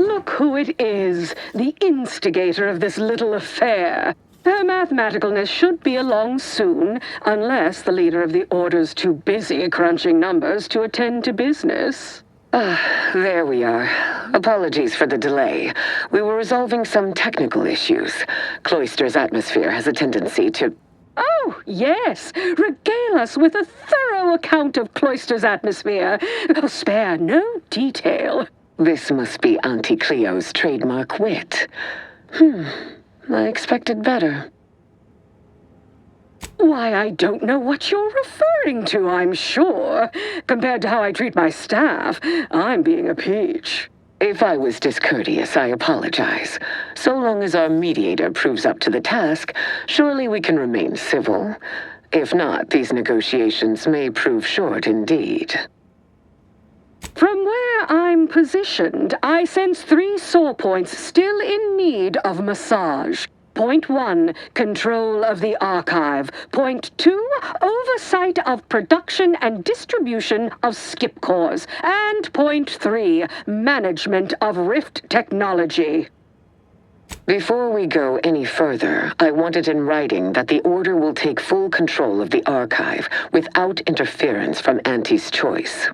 Look who it is, the instigator of this little affair. Her mathematicalness should be along soon, unless the leader of the Order's too busy crunching numbers to attend to business. There we are. Apologies for the delay. We were resolving some technical issues. Cloister's atmosphere has a tendency to... Oh, yes. Regale us with a thorough account of Cloister's atmosphere. Spare no detail. This must be Auntie Cleo's trademark wit. I expected better. Why, I don't know what you're referring to, I'm sure. Compared to how I treat my staff, I'm being a peach. If I was discourteous, I apologize. So long as our mediator proves up to the task, surely we can remain civil. If not, these negotiations may prove short indeed. From where I'm positioned, I sense 3 sore points still in need of massage. Point 1, control of the archive. Point 2, oversight of production and distribution of skip cores. And point 3, management of Rift technology. Before we go any further, I want it in writing that the Order will take full control of the archive without interference from Auntie's choice.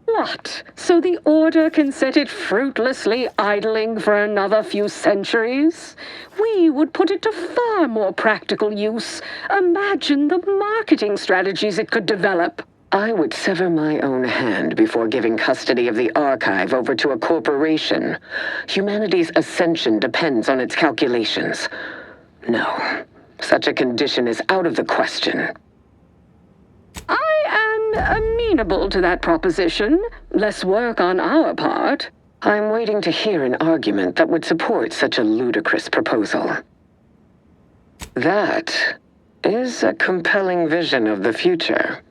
What? So the Order can set it fruitlessly idling for another few centuries? We would put it to far more practical use. Imagine the marketing strategies it could develop. I would sever my own hand before giving custody of the archive over to a corporation. Humanity's ascension depends on its calculations. No, such a condition is out of the question. I am amenable to that proposition. Less work on our part. I'm waiting to hear an argument that would support such a ludicrous proposal. That is a compelling vision of the future.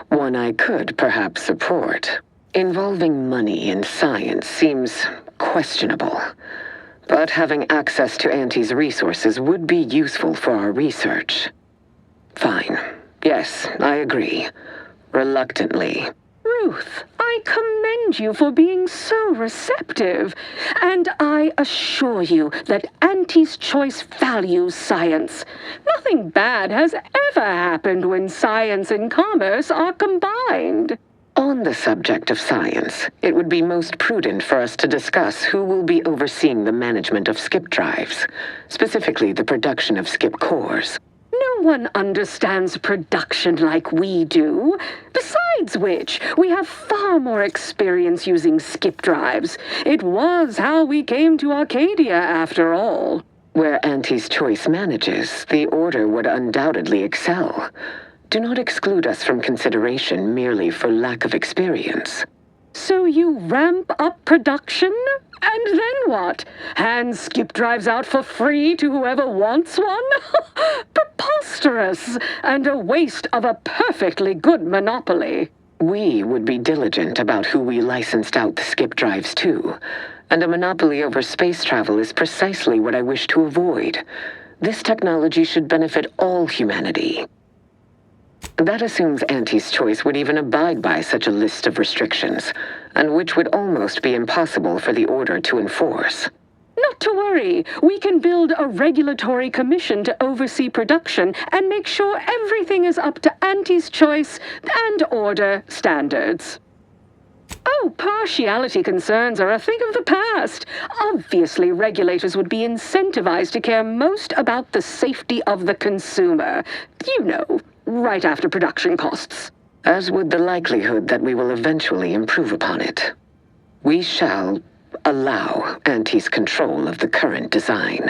One I could perhaps support. Involving money in science seems questionable. But having access to Auntie's resources would be useful for our research. Fine. Yes, I agree. Reluctantly. Ruth, I commend you for being so receptive. And I assure you that Auntie's choice values science. Nothing bad has ever happened when science and commerce are combined. On the subject of science, it would be most prudent for us to discuss who will be overseeing the management of skip drives, specifically the production of skip cores. No one understands production like we do. Besides which, we have far more experience using skip drives. It was how we came to Arcadia, after all. Where Auntie's choice manages, the Order would undoubtedly excel. Do not exclude us from consideration merely for lack of experience. So you ramp up production? And then what? Hand skip drives out for free to whoever wants one? Preposterous, and a waste of a perfectly good monopoly. We would be diligent about who we licensed out the skip drives to, and a monopoly over space travel is precisely what I wish to avoid. This technology should benefit all humanity. That assumes Auntie's choice would even abide by such a list of restrictions, and which would almost be impossible for the Order to enforce. Not to worry. We can build a regulatory commission to oversee production and make sure everything is up to Auntie's choice and Order standards. Oh, partiality concerns are a thing of the past. Obviously, regulators would be incentivized to care most about the safety of the consumer. You know, right after production costs. As would the likelihood that we will eventually improve upon it. We shall allow Auntie's control of the current design.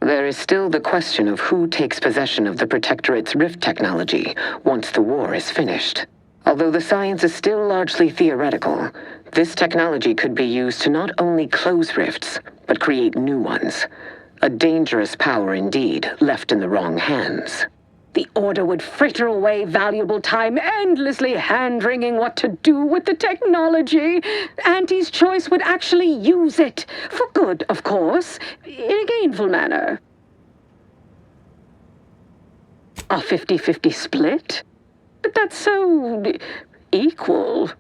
There is still the question of who takes possession of the Protectorate's Rift technology once the war is finished. Although the science is still largely theoretical, this technology could be used to not only close rifts, but create new ones. A dangerous power indeed, left in the wrong hands. The Order would fritter away valuable time endlessly hand-wringing what to do with the technology. Auntie's choice would actually use it. For good, of course. In a gainful manner. A 50-50 split? But that's so equal.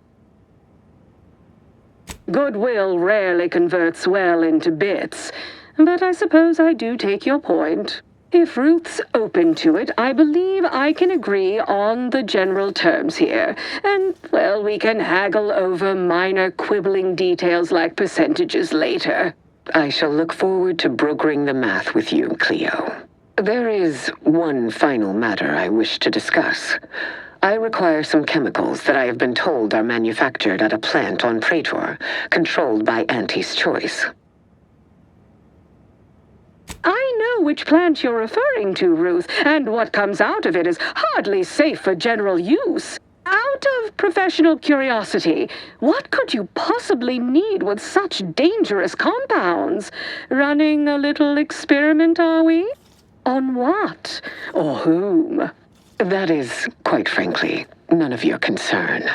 Goodwill rarely converts well into bits, but I suppose I do take your point. If Ruth's open to it, I believe I can agree on the general terms here. And, well, we can haggle over minor quibbling details like percentages later. I shall look forward to brokering the math with you, Cleo. There is one final matter I wish to discuss. I require some chemicals that I have been told are manufactured at a plant on Praetor, controlled by Auntie's Choice. I know which plant you're referring to, Ruth, and what comes out of it is hardly safe for general use. Out of professional curiosity, what could you possibly need with such dangerous compounds? Running a little experiment, are we? On what? Or whom? That is, quite frankly, none of your concern.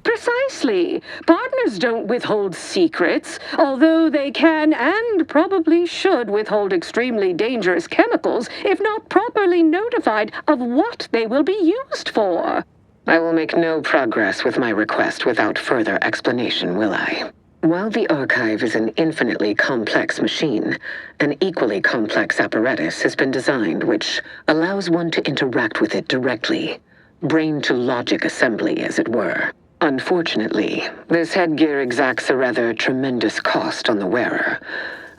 Precisely. Partners don't withhold secrets, although they can and probably should withhold extremely dangerous chemicals if not properly notified of what they will be used for. I will make no progress with my request without further explanation, will I? While the Archive is an infinitely complex machine, an equally complex apparatus has been designed which allows one to interact with it directly, brain-to-logic assembly, as it were. Unfortunately, this headgear exacts a rather tremendous cost on the wearer.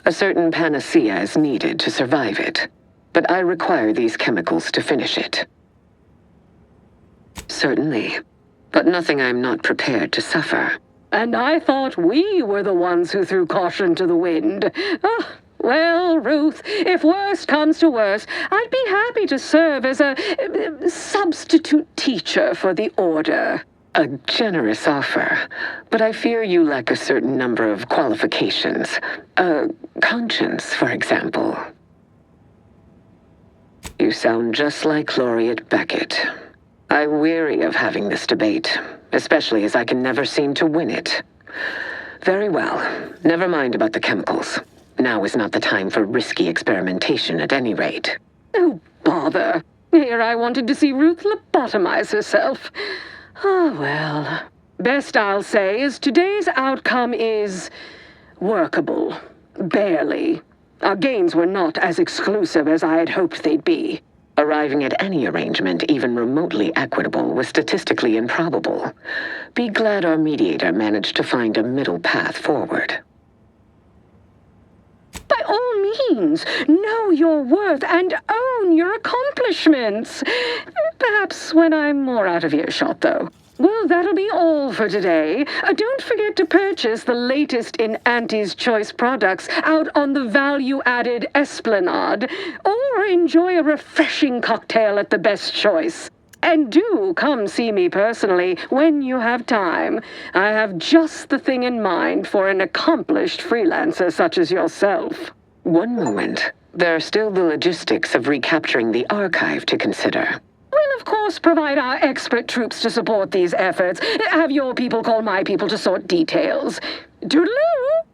A certain panacea is needed to survive it, but I require these chemicals to finish it. Certainly, but nothing I am not prepared to suffer. And I thought we were the ones who threw caution to the wind. Ah, well, Ruth, if worst comes to worst, I'd be happy to serve as a substitute teacher for the Order. A generous offer, but I fear you lack a certain number of qualifications. Conscience, for example. You sound just like Laureate Beckett. I'm weary of having this debate, especially as I can never seem to win it. Very well. Never mind about the chemicals. Now is not the time for risky experimentation at any rate. Oh, bother. Here I wanted to see Ruth lobotomize herself. Ah, well. Best I'll say is today's outcome is workable. Barely. Our gains were not as exclusive as I had hoped they'd be. Arriving at any arrangement even remotely equitable was statistically improbable. Be glad our mediator managed to find a middle path forward. By all means, know your worth and own your accomplishments. Perhaps when I'm more out of earshot, though. Well, that'll be all for today. Don't forget to purchase the latest in Auntie's Choice products out on the value-added Esplanade, or enjoy a refreshing cocktail at the Best Choice. And do come see me personally when you have time. I have just the thing in mind for an accomplished freelancer such as yourself. One moment. There are still the logistics of recapturing the Archive to consider. We'll, of course, provide our expert troops to support these efforts. Have your people call my people to sort details. Toodaloo!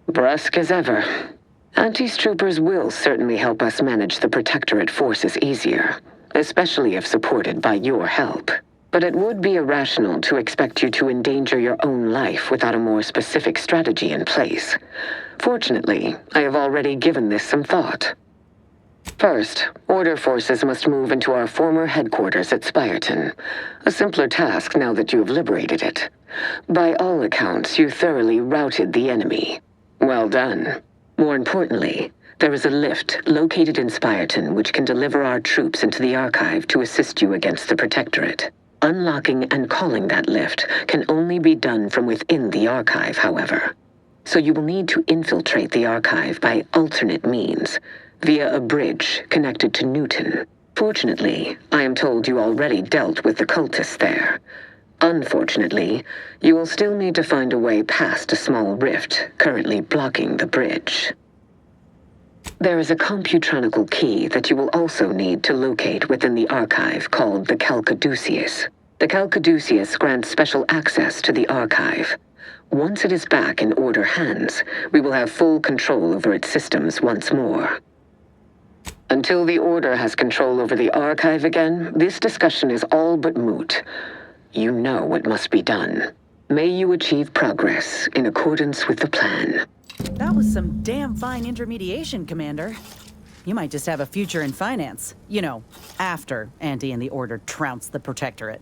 Brusque as ever. Auntie's troopers will certainly help us manage the Protectorate forces easier, especially if supported by your help. But it would be irrational to expect you to endanger your own life without a more specific strategy in place. Fortunately, I have already given this some thought. First, Order forces must move into our former headquarters at Spyreton. A simpler task now that you have liberated it. By all accounts, you thoroughly routed the enemy. Well done. More importantly, there is a lift located in Spyreton which can deliver our troops into the Archive to assist you against the Protectorate. Unlocking and calling that lift can only be done from within the Archive, however. So you will need to infiltrate the Archive by alternate means, via a bridge connected to Newton. Fortunately, I am told you already dealt with the cultists there. Unfortunately, you will still need to find a way past a small rift currently blocking the bridge. There is a computronical key that you will also need to locate within the Archive called the Calcaduceus. The Calcaduceus grants special access to the Archive. Once it is back in Order hands, we will have full control over its systems once more. Until the Order has control over the Archive again, this discussion is all but moot. You know what must be done. May you achieve progress in accordance with the plan. That was some damn fine intermediation, Commander. You might just have a future in finance. You know, after Anti and the Order trounce the Protectorate.